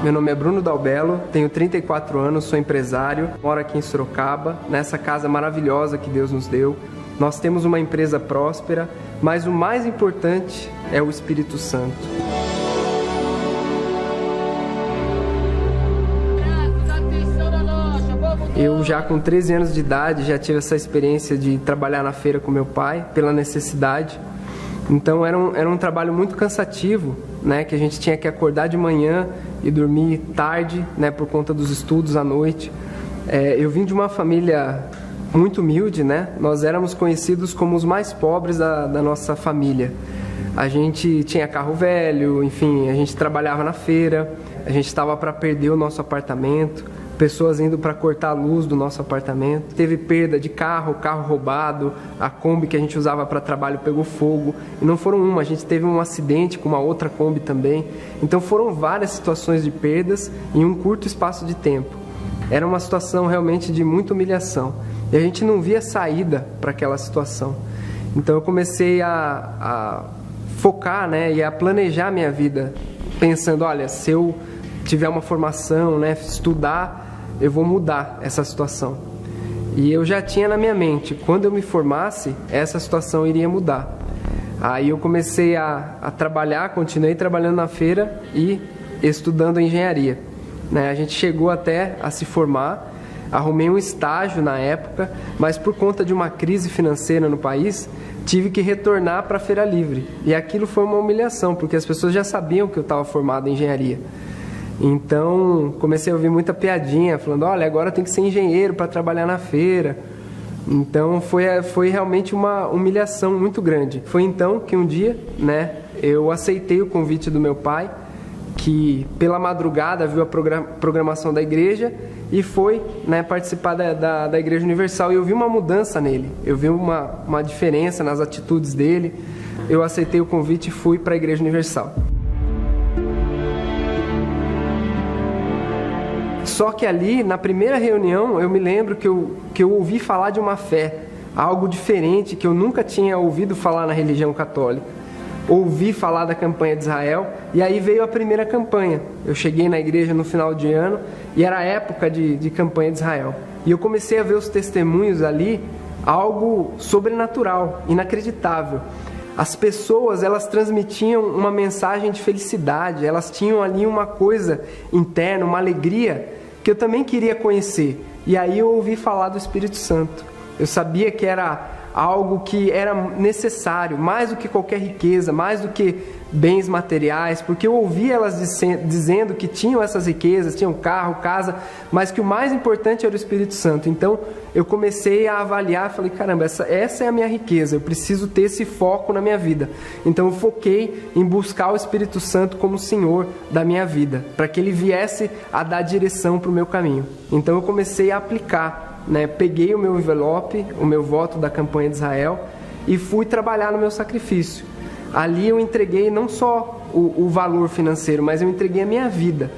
Meu nome é Bruno Dalbello, tenho 34 anos, sou empresário, moro aqui em Sorocaba, nessa casa maravilhosa que Deus nos deu. Nós temos uma empresa próspera, mas o mais importante é o Espírito Santo. Eu já com 13 anos de idade já tive essa experiência de trabalhar na feira com meu pai, pela necessidade. Então era um trabalho muito cansativo, né, que a gente tinha que acordar de manhã e dormir tarde, né, por conta dos estudos à noite. Eu vim de uma família muito humilde, né? Nós éramos conhecidos como os mais pobres da nossa família. A gente tinha carro velho, enfim, a gente trabalhava na feira, a gente estava para perder o nosso apartamento, pessoas indo para cortar a luz do nosso apartamento. Teve perda de carro roubado, a Kombi que a gente usava para trabalho pegou fogo. E não foram uma, a gente teve um acidente com uma outra Kombi também. Então foram várias situações de perdas em um curto espaço de tempo. Era uma situação realmente de muita humilhação. E a gente não via saída para aquela situação. Então eu comecei a focar, né, e a planejar minha vida, pensando, olha, se eu tiver uma formação, né, estudar, eu vou mudar essa situação. E eu já tinha na minha mente, quando eu me formasse, essa situação iria mudar. Aí eu comecei a trabalhar, continuei trabalhando na feira e estudando engenharia. Né? A gente chegou até a se formar, arrumei um estágio na época, mas por conta de uma crise financeira no país, tive que retornar para a Feira Livre. E aquilo foi uma humilhação, porque as pessoas já sabiam que eu estava formado em engenharia. Então, comecei a ouvir muita piadinha, falando, olha, agora tem que ser engenheiro para trabalhar na feira. Então, foi realmente uma humilhação muito grande. Foi então que um dia, né, eu aceitei o convite do meu pai, que pela madrugada viu a programação da igreja e foi, né, participar da Igreja Universal. E eu vi uma mudança nele, eu vi uma diferença nas atitudes dele. Eu aceitei o convite e fui para a Igreja Universal. Só que ali, na primeira reunião, eu me lembro que eu ouvi falar de uma fé, algo diferente que eu nunca tinha ouvido falar na religião católica. Ouvi falar da campanha de Israel e aí veio a primeira campanha. Eu cheguei na igreja no final de ano e era a época de campanha de Israel. E eu comecei a ver os testemunhos ali, algo sobrenatural, inacreditável. As pessoas, elas transmitiam uma mensagem de felicidade, elas tinham ali uma coisa interna, uma alegria que eu também queria conhecer. E aí eu ouvi falar do Espírito Santo. Eu sabia que era algo que era necessário, mais do que qualquer riqueza, mais do que bens materiais, porque eu ouvi elas dizendo que tinham essas riquezas, tinham carro, casa, mas que o mais importante era o Espírito Santo. Então eu comecei a avaliar, falei, caramba, essa é a minha riqueza, eu preciso ter esse foco na minha vida. Então eu foquei em buscar o Espírito Santo como Senhor da minha vida, para que Ele viesse a dar direção para o meu caminho. Então eu comecei a aplicar, né? Peguei o meu envelope, o meu voto da campanha de Israel e fui trabalhar no meu sacrifício. Ali eu entreguei não só o valor financeiro, mas eu entreguei a minha vida.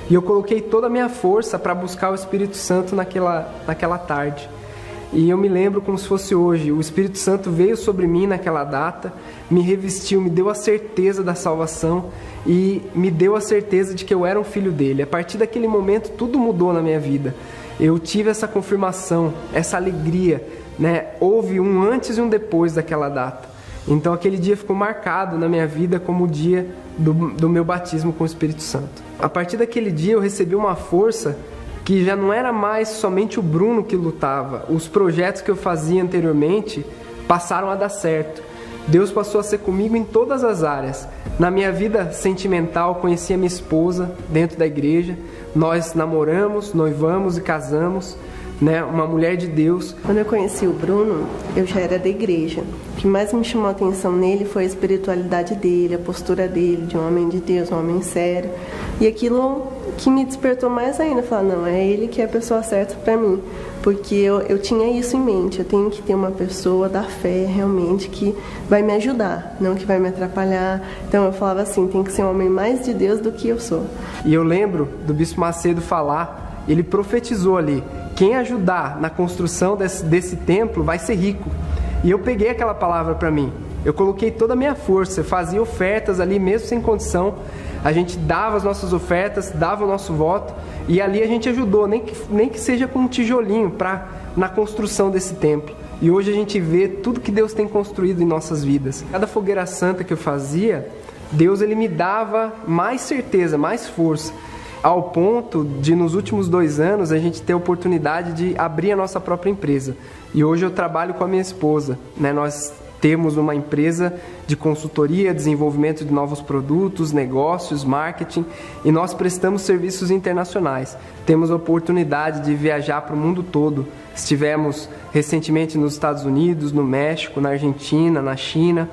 E eu coloquei toda a minha força para buscar o Espírito Santo naquela tarde. E eu me lembro como se fosse hoje. O Espírito Santo veio sobre mim naquela data, me revestiu, me deu a certeza da salvação e me deu a certeza de que eu era um filho dele. A partir daquele momento tudo mudou na minha vida. Eu tive essa confirmação, essa alegria, né? Houve um antes e um depois daquela data. Então aquele dia ficou marcado na minha vida como o dia do meu batismo com o Espírito Santo. A partir daquele dia eu recebi uma força que já não era mais somente o Bruno que lutava. Os projetos que eu fazia anteriormente passaram a dar certo. Deus passou a ser comigo em todas as áreas. Na minha vida sentimental, conheci a minha esposa dentro da igreja. Nós namoramos, noivamos e casamos, né? Uma mulher de Deus. Quando eu conheci o Bruno, eu já era da igreja. O que mais me chamou a atenção nele foi a espiritualidade dele, a postura dele, de um homem de Deus, um homem sério. E aquilo que me despertou mais ainda, falar, não, é ele que é a pessoa certa para mim. Porque eu tinha isso em mente, eu tenho que ter uma pessoa da fé realmente que vai me ajudar, não que vai me atrapalhar. Então eu falava assim, tem que ser um homem mais de Deus do que eu sou. E eu lembro do Bispo Macedo falar, ele profetizou ali, quem ajudar na construção desse templo vai ser rico. E eu peguei aquela palavra para mim, eu coloquei toda a minha força, eu fazia ofertas ali mesmo sem condição. a gente dava as nossas ofertas, dava o nosso voto, e ali a gente ajudou, nem que seja com um tijolinho na construção desse templo. E hoje a gente vê tudo que Deus tem construído em nossas vidas. Cada fogueira santa que eu fazia, Deus ele me dava mais certeza, mais força, ao ponto de nos últimos 2 anos a gente ter a oportunidade de abrir a nossa própria empresa. E hoje eu trabalho com a minha esposa, né? Nós temos uma empresa de consultoria, desenvolvimento de novos produtos, negócios, marketing, e nós prestamos serviços internacionais. Temos a oportunidade de viajar para o mundo todo. Estivemos recentemente nos Estados Unidos, no México, na Argentina, na China,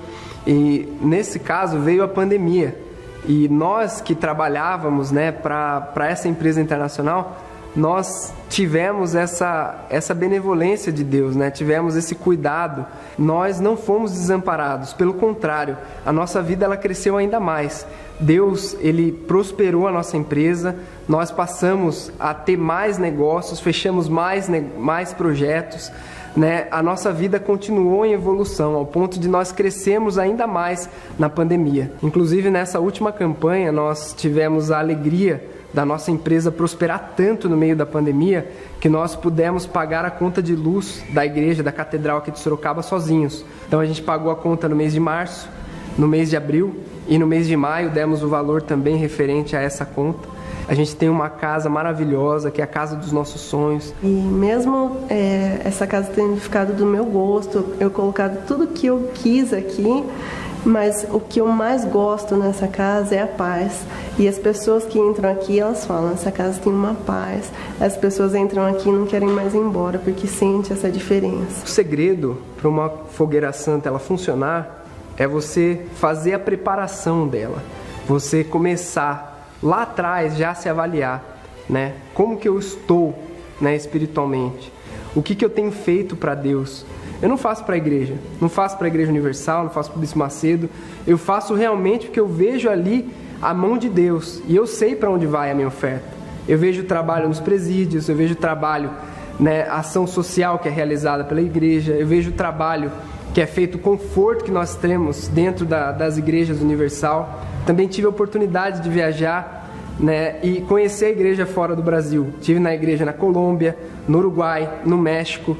e nesse caso veio a pandemia. E nós que trabalhávamos, né, para essa empresa internacional, nós tivemos essa benevolência de Deus, né? Tivemos esse cuidado. Nós não fomos desamparados, pelo contrário, a nossa vida ela cresceu ainda mais. Deus ele prosperou a nossa empresa, nós passamos a ter mais negócios, fechamos mais projetos, né? A nossa vida continuou em evolução, ao ponto de nós crescermos ainda mais na pandemia. Inclusive nessa última campanha nós tivemos a alegria da nossa empresa prosperar tanto no meio da pandemia que nós pudemos pagar a conta de luz da igreja, da catedral aqui de Sorocaba sozinhos. Então a gente pagou a conta no mês de março, no mês de abril e no mês de maio demos o valor também referente a essa conta. A gente tem uma casa maravilhosa, que é a casa dos nossos sonhos. E mesmo essa casa tendo ficado do meu gosto, eu colocado tudo que eu quis aqui, mas o que eu mais gosto nessa casa é a paz. E as pessoas que entram aqui, elas falam, essa casa tem uma paz. As pessoas entram aqui e não querem mais ir embora, porque sentem essa diferença. O segredo para uma fogueira santa ela funcionar é você fazer a preparação dela. Você começar lá atrás já se avaliar, né? Como que eu estou, né, espiritualmente? O que eu tenho feito para Deus? Eu não faço para a igreja, não faço para a Igreja Universal, não faço para o Bispo Macedo. Eu faço realmente porque eu vejo ali a mão de Deus e eu sei para onde vai a minha oferta. Eu vejo o trabalho nos presídios, eu vejo o trabalho, né, a ação social que é realizada pela igreja, eu vejo o trabalho que é feito, o conforto que nós temos dentro das igrejas Universal. Também tive a oportunidade de viajar, né, e conhecer a igreja fora do Brasil. Estive na igreja na Colômbia, no Uruguai, no México,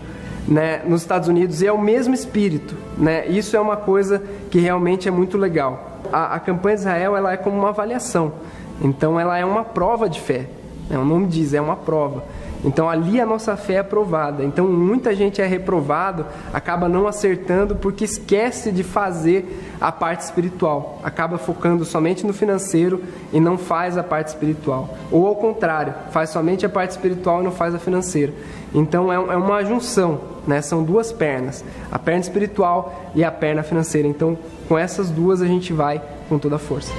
né, nos Estados Unidos, e é o mesmo espírito, né? Isso é uma coisa que realmente é muito legal. A campanha de Israel ela é como uma avaliação, então ela é uma prova de fé, né? O nome diz, é uma prova. Então ali a nossa fé é aprovada. Então muita gente é reprovado, acaba não acertando porque esquece de fazer a parte espiritual, acaba focando somente no financeiro e não faz a parte espiritual, ou ao contrário, faz somente a parte espiritual e não faz a financeira. Então é uma junção, né? São duas pernas, a perna espiritual e a perna financeira. Então com essas duas a gente vai com toda a força.